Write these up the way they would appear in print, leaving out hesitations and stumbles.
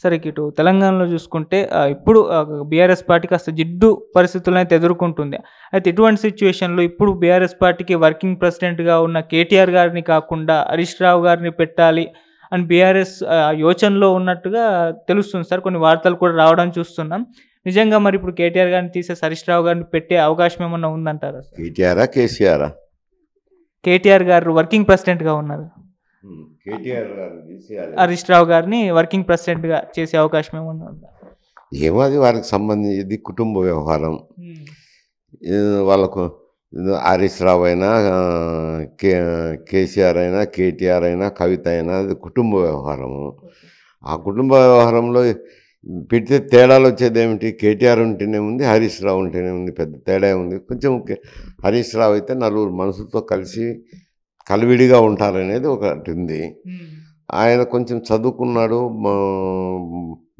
సరే ఇటు తెలంగాణలో చూసుకుంటే ఇప్పుడు బీఆర్ఎస్ పార్టీ కాస్త జిడ్డు పరిస్థితులనైతే ఎదుర్కొంటుంది. అయితే ఇటువంటి సిట్యుయేషన్‌లో ఇప్పుడు బీఆర్ఎస్ పార్టీకి వర్కింగ్ ప్రెసిడెంట్‌గా ఉన్న కేటీఆర్ గారిని కాకుండా హరీష్ రావు గారిని పెట్టాలి అని బీఆర్ఎస్ యోచనలో ఉన్నట్టుగా తెలుస్తుంది సార్. కొన్ని వార్తలు కూడా రావడం చూస్తున్నాం. నిజంగా మరి ఇప్పుడు కేటీఆర్ గారిని తీసేసి హరీష్ రావు గారిని పెట్టే అవకాశం ఏమన్నా ఉందంటారా సార్? కేటీఆరా కేసీఆరా? కేటీఆర్ గారు వర్కింగ్ ప్రెసిడెంట్‌గా ఉన్నారు. కేటీఆర్ గారిని తీసేయాలి. హరీష్ రావు గారిని వర్కింగ్ ప్రెసిడెంట్‌గా చేసే అవకాశం ఏమన్నా ఉందా? ఏమో అది వారికి సంబంధించి కుటుంబ వ్యవహారం. వాళ్ళకు హరీష్ రావు అయినా కేసీఆర్ అయినా కేటీఆర్ అయినా కవిత అయినా అది కుటుంబ వ్యవహారము. ఆ కుటుంబ వ్యవహారంలో పెడితే తేడాలు వచ్చేది ఏమిటి? కేటీఆర్ ఉంటేనే ఉంది, హరీష్ రావు ఉంటేనే ఉంది, పెద్ద తేడా ఉంది. కొంచెం హరీష్ రావు అయితే నలుగురు మనుషులతో కలిసి కలివిడిగా ఉంటారనేది ఒకటి ఉంది. ఆయన కొంచెం చదువుకున్నాడు,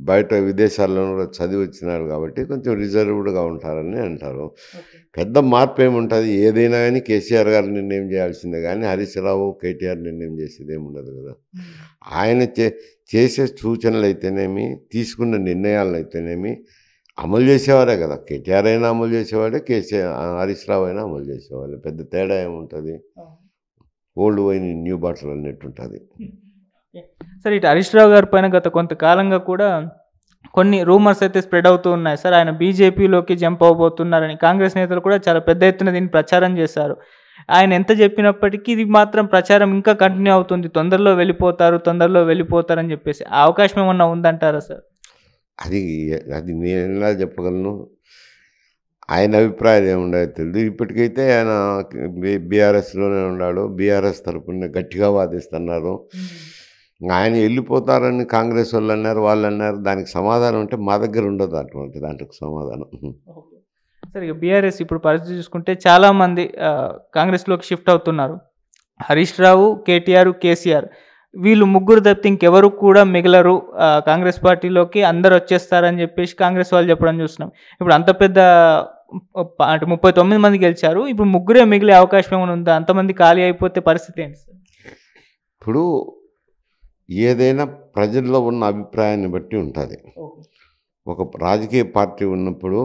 బయట విదేశాల్లో చదివి వచ్చినాడు కాబట్టి కొంచెం రిజర్వ్డ్గా ఉంటారని అంటారు. పెద్ద మార్పు ఏముంటుంది? ఏదైనా కానీ కేసీఆర్ గారు నిర్ణయం చేయాల్సిందే కానీ హరీష్ రావు కేటీఆర్ నిర్ణయం చేసేది ఏముండదు కదా. ఆయన చేసే సూచనలు అయితేనేమి, తీసుకున్న నిర్ణయాలను అయితేనేమి అమలు చేసేవారే కదా. కేటీఆర్ అయినా అమలు చేసేవాడే, హరీష్ రావు అయినా అమలు చేసేవాడే. పెద్ద తేడా ఏముంటుంది? ఓల్డ్ వైన్ న్యూ బాటిల్ అన్నట్టు ఉంటుంది. సార్ ఇటు హరీష్ రావు గారి పైన గత కొంతకాలంగా కూడా కొన్ని రూమర్స్ అయితే స్ప్రెడ్ అవుతూ ఉన్నాయి సార్. ఆయన బీజేపీలోకి జంప్ అవబోతున్నారని కాంగ్రెస్ నేతలు కూడా చాలా పెద్ద ఎత్తున దీన్ని ప్రచారం చేశారు. ఆయన ఎంత చెప్పినప్పటికీ ఇది మాత్రం ప్రచారం ఇంకా కంటిన్యూ అవుతుంది. తొందరలో వెళ్ళిపోతారని చెప్పేసి ఆ అవకాశం ఏమన్నా ఉందంటారా సార్? అది అది నేను ఎలా చెప్పగలను? ఆయన అభిప్రాయాలు ఏముండదో తెలియదు. ఇప్పటికైతే ఆయన బీఆర్ఎస్లోనే ఉన్నాడు. బీఆర్ఎస్ తరపున గట్టిగా వాదిస్తున్నారు. ఆయన వెళ్ళిపోతారని కాంగ్రెస్ వాళ్ళు అన్నారు, వాళ్ళు అన్నారు. దానికి సమాధానం అంటే మా దగ్గర ఉండదు అటువంటి దాంట్లోకి సమాధానం. సరే ఇక బీఆర్ఎస్ ఇప్పుడు పరిస్థితి చూసుకుంటే చాలామంది కాంగ్రెస్లోకి షిఫ్ట్ అవుతున్నారు. హరీష్ రావు, కేటీఆర్, కేసీఆర్ వీళ్ళు ముగ్గురు తప్పితే ఇంకెవరు కూడా మిగలరు కాంగ్రెస్ పార్టీలోకి, అందరు వచ్చేస్తారని చెప్పేసి కాంగ్రెస్ వాళ్ళు చెప్పడం చూస్తున్నాం. ఇప్పుడు అంత పెద్ద అంటే 39 మంది గెలిచారు. ఇప్పుడు ముగ్గురే మిగిలే అవకాశం ఏమైనా ఉందా? అంతమంది ఖాళీ అయిపోతే పరిస్థితి ఏంటి సార్? ఇప్పుడు ఏదైనా ప్రజల్లో ఉన్న అభిప్రాయాన్ని బట్టి ఉంటుంది. ఒక రాజకీయ పార్టీ ఉన్నప్పుడు,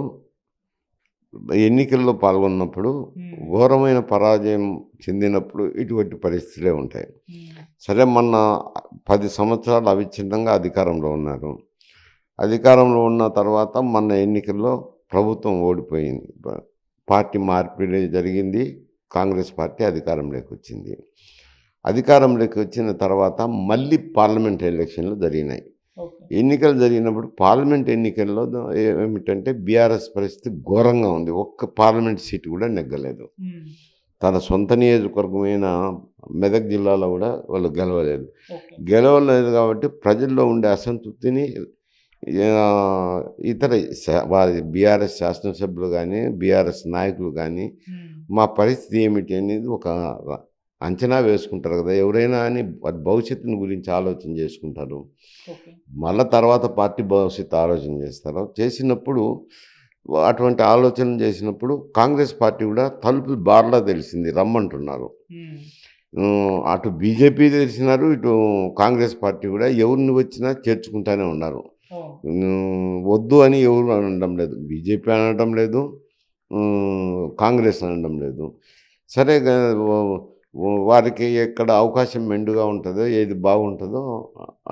ఎన్నికల్లో పాల్గొన్నప్పుడు ఘోరమైన పరాజయం చెందినప్పుడు ఇటువంటి పరిస్థితులే ఉంటాయి. సరే, మొన్న 10 సంవత్సరాలు అవిచ్ఛిన్నంగా అధికారంలో ఉన్నారు. అధికారంలో ఉన్న తర్వాత మొన్న ఎన్నికల్లో ప్రభుత్వం ఓడిపోయింది, పార్టీ మార్పిడి జరిగింది, కాంగ్రెస్ పార్టీ అధికారంలోకి వచ్చింది. అధికారంలోకి వచ్చిన తర్వాత మళ్ళీ పార్లమెంట్ ఎలక్షన్లు జరిగినాయి. ఎన్నికలు జరిగినప్పుడు పార్లమెంట్ ఎన్నికల్లో ఏమిటంటే బీఆర్ఎస్ పరిస్థితి ఘోరంగా ఉంది. ఒక్క పార్లమెంట్ సీటు కూడా నెగ్గలేదు. తన సొంత నియోజకవర్గమైన మెదక్ జిల్లాలో కూడా వాళ్ళు గెలవలేదు కాబట్టి ప్రజల్లో ఉండే అసంతృప్తిని ఇతర వారి బీఆర్ఎస్ శాసనసభ్యులు కానీ బీఆర్ఎస్ నాయకులు కానీ మా పరిస్థితి ఏమిటి అనేది ఒక అంచనా వేసుకుంటారు కదా. ఎవరైనా అని భవిష్యత్తుని గురించి ఆలోచన చేసుకుంటారు. మళ్ళీ తర్వాత పార్టీ భవిష్యత్తు ఆలోచన చేస్తారు. చేసినప్పుడు అటువంటి ఆలోచన చేసినప్పుడు కాంగ్రెస్ పార్టీ కూడా తలుపులు బార్లా తెలిసింది, రమ్మంటున్నారు. అటు బీజేపీ తెలిసినారు, ఇటు కాంగ్రెస్ పార్టీ కూడా ఎవరిని వచ్చినా చేర్చుకుంటానే ఉన్నారు. వద్దు అని ఎవరు అనడం లేదు, బీజేపీ అనడం లేదు, కాంగ్రెస్ అనడం లేదు. సరే, వారికి ఎక్కడ అవకాశం మెండుగా ఉంటుందో, ఏది బాగుంటుందో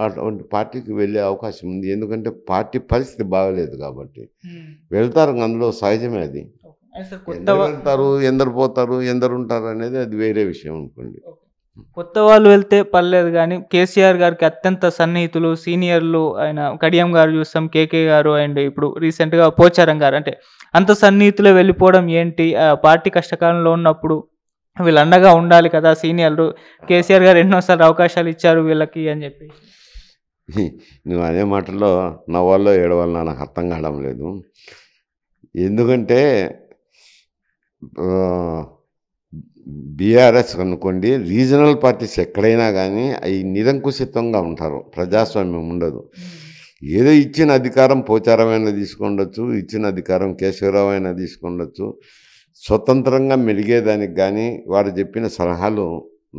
అటువంటి పార్టీకి వెళ్ళే అవకాశం ఉంది. ఎందుకంటే పార్టీ పరిస్థితి బాగలేదు కాబట్టి వెళ్తారు, అందులో సహజమే. అది వెళ్తారు, ఎందరు పోతారు, ఎందరు ఉంటారు అనేది అది వేరే విషయం అనుకోండి. కొత్త వాళ్ళు వెళ్తే పర్లేదు కానీ కేసీఆర్ గారికి అత్యంత సన్నిహితులు, సీనియర్లు ఆయన కడియం గారు చూస్తాం, కేకే గారు, అండ్ ఇప్పుడు రీసెంట్గా పోచారం గారు, అంటే అంత సన్నిహితులే వెళ్ళిపోవడం ఏంటి? పార్టీ కష్టకాలంలో ఉన్నప్పుడు వీళ్ళు అండగా ఉండాలి కదా సీనియర్లు. కేసీఆర్ గారు ఎన్నోసార్లు అవకాశాలు ఇచ్చారు వీళ్ళకి అని చెప్పి. నువ్వు అనే మాటల్లో నవ్వాలో ఏడవాలో నాకు అర్థం కావడం లేదు. ఎందుకంటే బీఆర్ఎస్ అనుకోండి, రీజనల్ పార్టీస్ ఎక్కడైనా కానీ అవి నిరంకుశిత్వంగా ఉంటారు, ప్రజాస్వామ్యం ఉండదు. ఏదో ఇచ్చిన అధికారం పోచారమైనా తీసుకుండొచ్చు, ఇచ్చిన అధికారం కేశవరావు అయినా తీసుకుండొచ్చు. స్వతంత్రంగా మెలిగేదానికి కానీ వారు చెప్పిన సలహాలు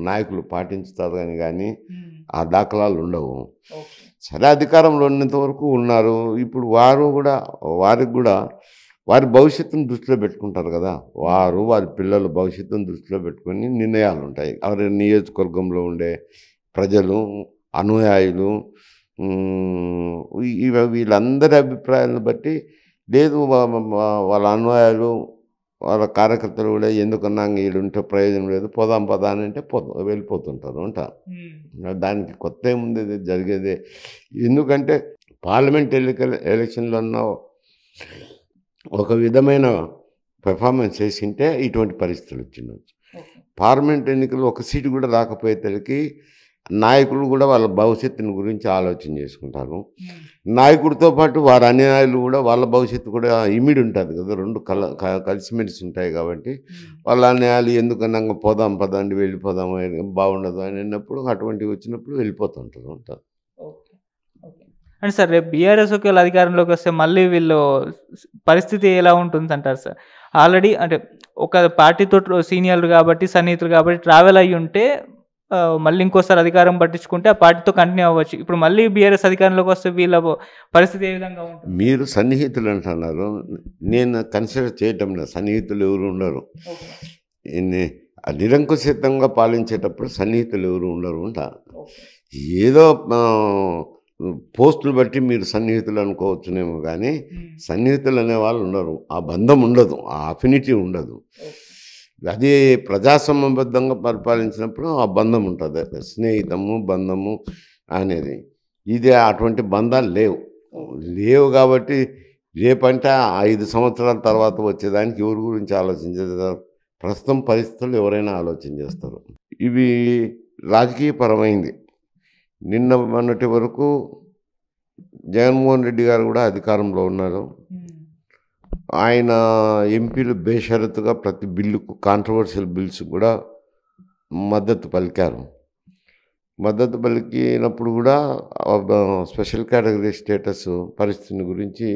నాయకులు పాటించుతారు అని కానీ ఆ దాఖలాలు ఉండవు. సరే అధికారంలో ఉన్నంత వరకు ఉన్నారు. ఇప్పుడు వారికి కూడా వారి భవిష్యత్తును దృష్టిలో పెట్టుకుంటారు కదా! వారి పిల్లల భవిష్యత్తును దృష్టిలో పెట్టుకొని నిర్ణయాలుంటాయి. వారి నియోజకవర్గంలో ఉండే ప్రజలు, అనుయాయులు హ్మ్. వీళ్ళందరి అభిప్రాయాలను బట్టి లేదు వాళ్ళ అనుయాయులు, వాళ్ళ కార్యకర్తలు కూడా ఎందుకన్నా ఈడుంటే ప్రయోజనం లేదు. పోదాం పదా అని అంటే వెళ్ళిపోతుంటారు అంట. దానికి కొత్త ఏముంది జరిగేదే. ఎందుకంటే పార్లమెంట్ ఎలక్షన్‌లో ఒక విధమైన పెర్ఫార్మెన్స్ చేసింటే ఇటువంటి పరిస్థితులు వచ్చిండొచ్చు. పార్లమెంట్ ఎన్నికలు ఒక సీటు కూడా రాకపోయేసరికి నాయకులు కూడా వాళ్ళ భవిష్యత్తుని గురించి ఆలోచన చేసుకుంటారు. నాయకుడితో పాటు వారి అనుయాయులు కూడా వాళ్ళ భవిష్యత్తు కూడా ఇమిడి ఉంటుంది కదా, రెండు కలిసిమెలిసి ఉంటాయి. కాబట్టి వాళ్ళ అనుయాయులు ఎందుకన్నా పోదాం పదండి వెళ్ళిపోదాం బాగుండదు అని అన్నప్పుడు అటువంటివి వచ్చినప్పుడు వెళ్ళిపోతుంటారు ఉంటారు. అంటే సార్ రేపు బీఆర్ఎస్ ఒకవేళ అధికారంలోకి వస్తే మళ్ళీ వీళ్ళు పరిస్థితి ఎలా ఉంటుంది అంటారు సార్? ఆల్రెడీ అంటే ఒక పార్టీతో సీనియర్లు కాబట్టి సన్నిహితులు కాబట్టి ట్రావెల్ అయ్యి ఉంటే మళ్ళీ ఇంకోసారి అధికారం పట్టించుకుంటే ఆ పార్టీతో కంటిన్యూ అవ్వచ్చు. ఇప్పుడు మళ్ళీ బీఆర్ఎస్ అధికారంలోకి వస్తే వీళ్ళ పరిస్థితి ఏ విధంగా ఉంటుంది? మీరు సన్నిహితులు అంటున్నారు, నేను కన్సిడర్ చేయటం లేదు. సన్నిహితులు ఎవరు ఉండరు. నిరంకుశితంగా పాలించేటప్పుడు సన్నిహితులు ఎవరు ఉండరు ఉంటారు. ఏదో పోస్టులు బట్టి మీరు సన్నిహితులు అనుకోవచ్చునేమో కానీ సన్నిహితులు అనే వాళ్ళు ఉండరు. ఆ బంధం ఉండదు, ఆ అఫినిటీ ఉండదు. అది ప్రజాస్వామ్యబద్ధంగా పరిపాలించినప్పుడు ఆ బంధం ఉంటుంది, స్నేహితము బంధము అనేది. ఇది అటువంటి బంధాలు లేవు కాబట్టి రేపంటే 5 సంవత్సరాల తర్వాత వచ్చేదానికి ఎవరి గురించి ఆలోచించారు? ప్రస్తుతం పరిస్థితులు ఎవరైనా ఆలోచన చేస్తారు. ఇవి రాజకీయపరమైంది. నిన్న మొన్నటి వరకు జగన్మోహన్ రెడ్డి గారు కూడా అధికారంలో ఉన్నారు. ఆయన ఎంపీలు బేషరతుగా ప్రతి బిల్లుకు, కాంట్రవర్షియల్ బిల్స్ కూడా మద్దతు పలికారు. మద్దతు పలికినప్పుడు కూడా స్పెషల్ కేటగిరీ స్టేటస్ పరిస్థితిని గురించి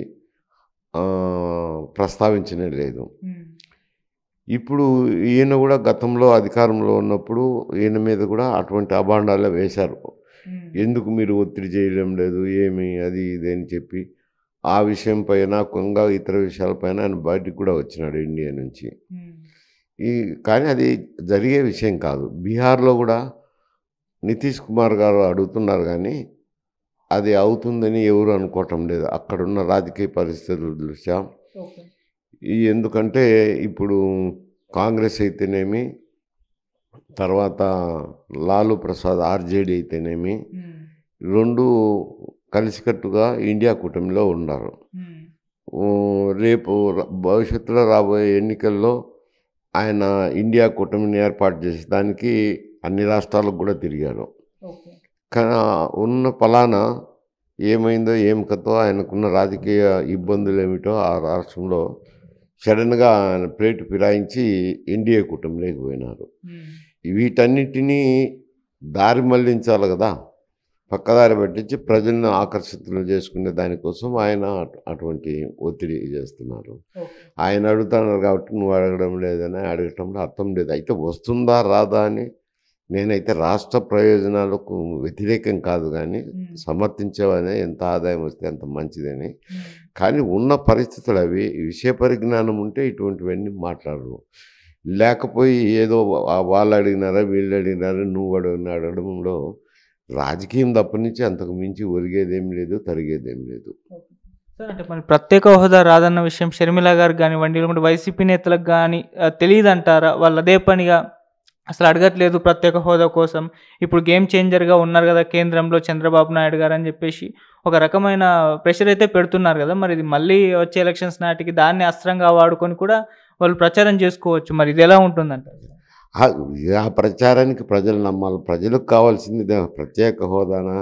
ప్రస్తావించనే లేదు. ఇప్పుడు ఈయన కూడా గతంలో అధికారంలో ఉన్నప్పుడు ఈయన మీద కూడా అటువంటి అభాండాలే వేశారు. ఎందుకు మీరు ఒత్తిడి చేయడం లేదు, ఏమి అది ఇది అని చెప్పి ఆ విషయం పైన కొంగా ఇతర విషయాలపైన ఆయన బయటికి కూడా వచ్చినాడు ఇండియా నుంచి. కానీ అది జరిగే విషయం కాదు. బీహార్లో కూడా నితీష్ కుమార్ గారు అడుగుతున్నారు కానీ అది అవుతుందని ఎవరు అనుకోవటం లేదు అక్కడున్న రాజకీయ పరిస్థితుల దృష్ట్యా. ఎందుకంటే ఇప్పుడు కాంగ్రెస్ అయితేనేమి, తర్వాత లాలూ ప్రసాద్ ఆర్జేడీ అయితేనేమి, రెండు కలిసికట్టుగా ఇండియా కూటమిలో ఉన్నారు. రేపు భవిష్యత్తులో రాబోయే ఎన్నికల్లో ఆయన ఇండియా కూటమిని ఏర్పాటు చేసేదానికి అన్ని రాష్ట్రాలకు కూడా తిరిగారు. కానీ ఉన్న ఫలానా ఏమైందో ఏం కథో ఆయనకున్న రాజకీయ ఇబ్బందులు ఏమిటో ఆ రాష్ట్రంలో సడన్గా ఆయన ప్లేటు ఫిరాయించి ఇండియా కూటమిలోకి పోయినారు. వీటన్నిటినీ దారి మళ్లించాలి కదా, పక్కదారి పట్టించి ప్రజలను ఆకర్షితులు చేసుకునే దానికోసం ఆయన అటువంటి ఒత్తిడి చేస్తున్నారు. ఆయన అడుగుతున్నారు కాబట్టి నువ్వు అడగడం లేదని అడగటంలో అర్థం లేదు. అయితే వస్తుందా రాదా అని నేనైతే రాష్ట్ర ప్రయోజనాలకు వ్యతిరేకం కాదు కానీ సమర్థించేవనే, ఎంత ఆదాయం వస్తే అంత మంచిదని. కానీ ఉన్న పరిస్థితులు అవి. విషయ పరిజ్ఞానం ఉంటే ఇటువంటివన్నీ మాట్లాడరు. లేకపోయి ఏదో వాళ్ళు అడిగినారా వీళ్ళు అడిగినారా నువ్వు అడగడంలో రాజకీయం తప్పనించి అంతకు మించి ఒరిగేదేం లేదు, తరిగేదేం లేదు. సార్ అంటే మరి ప్రత్యేక హోదా రాదన్న విషయం షర్మిల గారు కానివ్వండి, లేకుంటే వైసీపీ నేతలకు కానీ తెలియదు అంటారా? వాళ్ళు అదే పనిగా అసలు అడగట్లేదు ప్రత్యేక హోదా కోసం. ఇప్పుడు గేమ్ చేంజర్గా ఉన్నారు కదా కేంద్రంలో చంద్రబాబు నాయుడు గారు అని చెప్పేసి ఒక రకమైన ప్రెషర్ అయితే పెడుతున్నారు కదా. మరి ఇది మళ్ళీ వచ్చే ఎలక్షన్స్ నాటికి దాన్ని అస్త్రంగా వాడుకొని కూడా వాళ్ళు ప్రచారం చేసుకోవచ్చు. మరి ఇది ఎలా ఉంటుందంటారు? ఆ ప్రచారానికి ప్రజలు నమ్మాలి. ప్రజలకు కావాల్సింది ప్రత్యేక హోదానా,